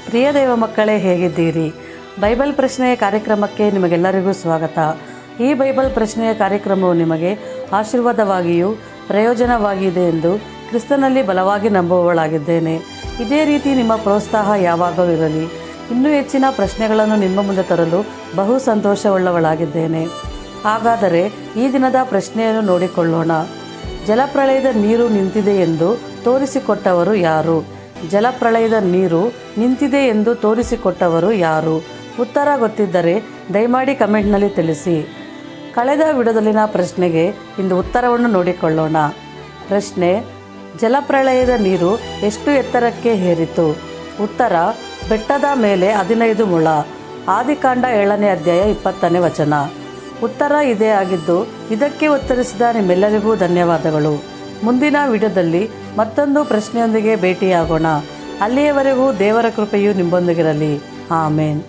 ಪ್ರಿಯ ದೇವ ಮಕ್ಕಳೇ, ಹೇಗಿದ್ದೀರಿ? ಬೈಬಲ್ ಪ್ರಶ್ನೆಯ ಕಾರ್ಯಕ್ರಮಕ್ಕೆ ನಿಮಗೆಲ್ಲರಿಗೂ ಸ್ವಾಗತ. ಈ ಬೈಬಲ್ ಪ್ರಶ್ನೆಯ ಕಾರ್ಯಕ್ರಮವು ನಿಮಗೆ ಆಶೀರ್ವಾದವಾಗಿಯೂ ಪ್ರಯೋಜನವಾಗಿದೆ ಎಂದು ಕ್ರಿಸ್ತನಲ್ಲಿ ಬಲವಾಗಿ ನಂಬುವವಳಾಗಿದ್ದೇನೆ. ಇದೇ ರೀತಿ ನಿಮ್ಮ ಪ್ರೋತ್ಸಾಹ ಯಾವಾಗಲೂ ಇರಲಿ. ಇನ್ನೂ ಹೆಚ್ಚಿನ ಪ್ರಶ್ನೆಗಳನ್ನು ನಿಮ್ಮ ಮುಂದೆ ತರಲು ಬಹು ಸಂತೋಷವುಳ್ಳವಳಾಗಿದ್ದೇನೆ. ಹಾಗಾದರೆ ಈ ದಿನದ ಪ್ರಶ್ನೆಯನ್ನು ನೋಡಿಕೊಳ್ಳೋಣ. ಜಲಪ್ರಳಯದ ನೀರು ನಿಂತಿದೆ ಎಂದು ತೋರಿಸಿಕೊಟ್ಟವರು ಯಾರು? ಜಲಪ್ರಳಯದ ನೀರು ನಿಂತಿದೆ ಎಂದು ತೋರಿಸಿಕೊಟ್ಟವರು ಯಾರು? ಉತ್ತರ ಗೊತ್ತಿದ್ದರೆ ದಯಮಾಡಿ ಕಮೆಂಟ್ನಲ್ಲಿ ತಿಳಿಸಿ. ಕಳೆದ ವಿಡಿಯೋದಲ್ಲಿನ ಪ್ರಶ್ನೆಗೆ ಇಂದು ಉತ್ತರವನ್ನು ನೋಡಿಕೊಳ್ಳೋಣ. ಪ್ರಶ್ನೆ: ಜಲಪ್ರಳಯದ ನೀರು ಎಷ್ಟು ಎತ್ತರಕ್ಕೆ ಏರಿತು? ಉತ್ತರ: ಬೆಟ್ಟದ ಮೇಲೆ 15 ಮೊಳ. ಆದಿಕಾಂಡ 7ನೇ ಅಧ್ಯಾಯ 20ನೇ ವಚನ. ಉತ್ತರ ಇದೇ ಆಗಿದ್ದು, ಇದಕ್ಕೆ ಉತ್ತರಿಸಿದ ನಿಮ್ಮೆಲ್ಲರಿಗೂ ಧನ್ಯವಾದಗಳು. ಮುಂದಿನ ವಿಡಿಯೋದಲ್ಲಿ ಮತ್ತೊಂದು ಪ್ರಶ್ನೆಯೊಂದಿಗೆ ಭೇಟಿಯಾಗೋಣ. ಅಲ್ಲಿಯವರೆಗೂ ದೇವರ ಕೃಪೆಯು ನಿಮ್ಮೊಂದಿಗಿರಲಿ. ಆಮೇನ್.